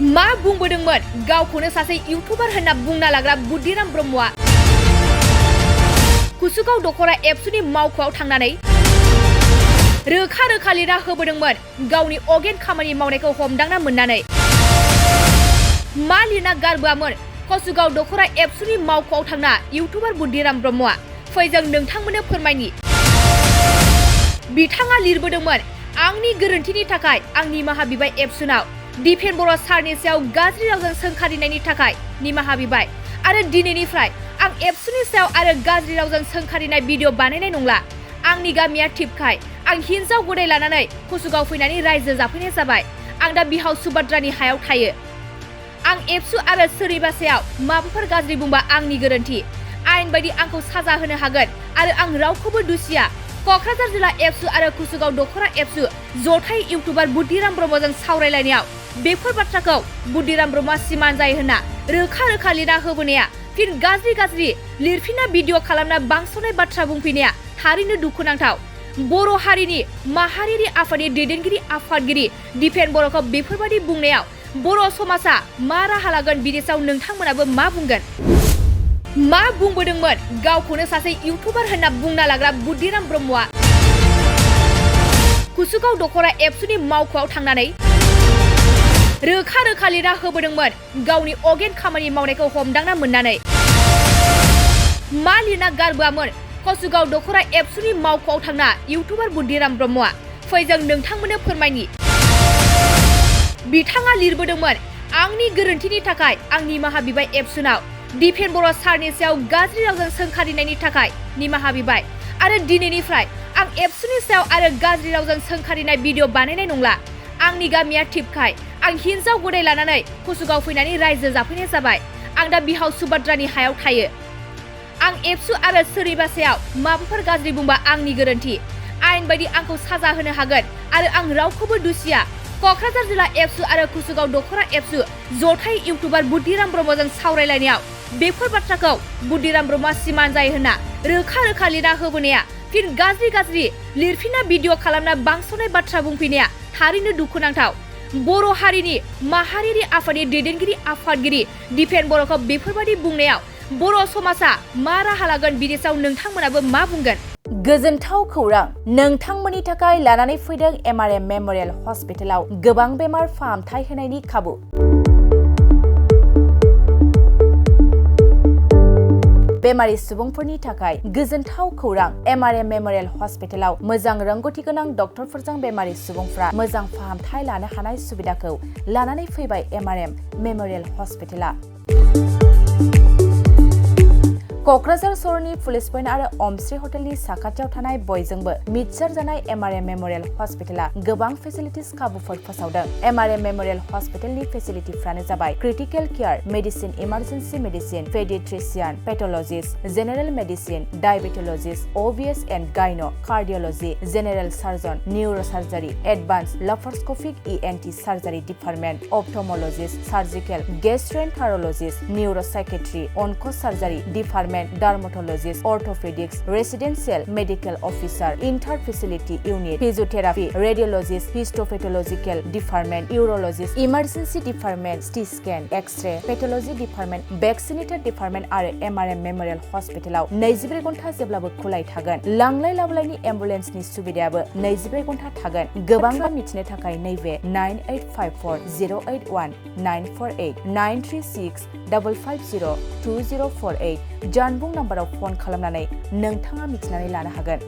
मा बुंबोदोंमोन गावखौनो सासे इउटुबार होनना बुंना लाग्रा बुद्धिराम ब्रह्मआ कुसुगाव दख'रा एबसुनि मावख'आव थांनानै रोखा रोखा लिरना होबोदोंमोन गावनि अगेन खामानि मावनायखौ हमदांना मोननानै मा लिरना गारबोआमोन कुसुगाव दख'रा एबसुनि मावख'आव थांना इउटुबार बुद्धिराम ब्रह्मआ फै जों नोंथांमोननो फोरमायनि बिथाङा लिरबोदोंमोन आंनि गोरोन्थिनि थाखाय आं निमाहा बिबाय एबसुनाव दिपेन बर' सारनि सायाव गाज्रि रावजों सोंखारिनायनि थाखाय निमाहा बिबाय आरो दिनैनिफ्राय आं एबसुनि सायाव आरो गाज्रि रावजों सोंखारिनाय भिडिअ बानायनाय नंला आंनि गामिया टिपखाय आं हिनजाव गदाय लानानै कुसुगाव फैनानै रायजो जाफैनाय जाबाय आं दा बिहाव सुभद्रानि हायाव थायो आं एबसु आरो सोरनिबा सायाव माबाफोर गाज्रि बुंबा आंनि गोरोन्थि आयेन बायदि आंखौ साजा होनो हागोन आरो आं रावखौबो दुसिया क'क्राझार जिल्ला एबसु आरो कुसुगाव दख'रा एबसु जथाय इउटुबार बुद्धिराम ब्रह्मजों सावरायलायनायाव बेफोर बाथ्राखौ बुद्धिराम ब्रह्मआ सिमान जायो होनना रोखा रोखा लिरना होबोनाया फिन गाज्रि लिरफिनना भिडिअ खालामना बांस'नाय बाथ्रा बुंफिननाया थारैनो दुखुनांथाव बर' हारिनि माहारियारि आफादनि दैदेनगिरि आफादगिरि दिपेन बर'खौ बेफोरबायदि बुंनायाव बर' समाजा मा राहा लागोन बिनि सायाव नोंथांमोनाबो मा बुंगोन मा बुंबोदोंमोन गावखौनो सासे इउटुबार होनना बुंना लाग्रा बुद्धिराम ब्रह्मआ कुसुगाव दख'रा एबसुनि मावख'आव थांनानै रोखा रोखा लिरना होबोदोंमोन गावनि अगेन खामानि मावनायखौ हमदांना मोननानै मा लिरना गारबोआमोन कुसुगाव दख'रा एबसुनि मावख'आव थांना इउटुबार बुद्धिराम ब्रह्मआ फै जों नोंथांमोननो फोरमायनि बिथाङा लिरबोदोंमोन आंनि गोरोन्थिनि थाखाय आं निमाहा बिबाय एबसुनाव दिपेन बर' सारनि सायाव गाज्रि रावजों सोंखारिनायनि थाखाय निमाहा बिबाय आरो दिनैनिफ्राय आं एबसुनि सायाव आरो गाज्रि रावजों सोंखारिनाय भिडिअ बानायनाय नंला आंनि गामिया टिपखाय आं हिनजाव गदाय लानानै कुसुगाव फैनानै रायजो जाफैनाय जाबाय आं दा बिहाव सुभद्रानि हायाव थायो आं एबसु आरो सोरनिबा सायाव माबाफोर गाज्रि बुंबा आंनि गोरोन्थि आयेन बायदि आंखौ साजा होनो हागोन आरो आं रावखौबो दुसिया क'क्राझार जिल्ला एबसु आरो कुसुगाव दख'रा एबसु जथाय इउटुबार बुद्धिराम ब्रह्मजों सावरायलायनायाव बेफोर बाथ्राखौ बुद्धिराम ब्रह्मआ सिमान जायो होनना रोखा रोखा लिरना होबोनाया फिन गाज्रि लिरफिनना भिडिअ खालामना बांस'नाय बाथ्रा बुंफिननाया थारैनो दुखुनांथाव बर' हारिनि माहारियारि आफादनि दैदेनगिरि आफादगिरि दिपेन बर'खौ बेफोरबायदि बुंनायाव बर' समाजा मा राहा लागोन बिनि सायाव नोंथांमोनाबो मा बुंगोन गोजोनथाव खौरां नोंथांमोननि थाखाय लानानै फैदों एमआरएम मेम'रियेल हस्पिटालाव गोबां बेमार फाहामथाय होनायनि खाबु बेमारि सुबुंफोरनि थाखाय गोजोनथाव खौरां एमआरएम मेम'रियेल हस्पिटालाव मोजां रोंगौथि गोनां डक्टरफोरजों बेमारि सुबुंफ्रा मोजां फाहामथाय लानो हानाय सुबिदाखौ लानानै फैबाय एमआरएम मेम'रियेल हस्पिटाला क'क्राझार सहरनि पुलिस पइन्ट आरो अमश्री हटेलनि साखाथियाव थानाय बयजोंबो मिथिसार जानाय एमआरएम मेम'रियेल हस्पिटाला गोबां फेसिलिटिस खाबुफोर फोसावदों एमआरएम मेम'रियेल हस्पिटालनि फेसिलिटिफ्रानो जाबाय critical care medicine emergency medicine paediatrician pathologist general medicine diabetologist OBS and gyno cardiology general surgeon neurosurgery advance laparoscopic ENT surgery department ophthalmologist surgical gastroenterologist neuropsychiatry onco surgery department dermatologist orthopaedics residential medical officer inter facility unit physiotherapy radiologist histopathological department urologist emergency department CT scan X ray pathology department vaccinator department और MRM memorial हॉस्पिटलाव 24 घंटा जेब्लाबो खुलाय थागोन लांलाय लाबोलायनि एम्बुलेन्सनि सुबिदायाबो 24 घंटा थागोन गोबां मिथिनो थाखाय नैबे 9854081948 93655502048 जानबुं नाम्बाराव फन खालामनानै नोंथाङा मिथिनानै लानो हागोन।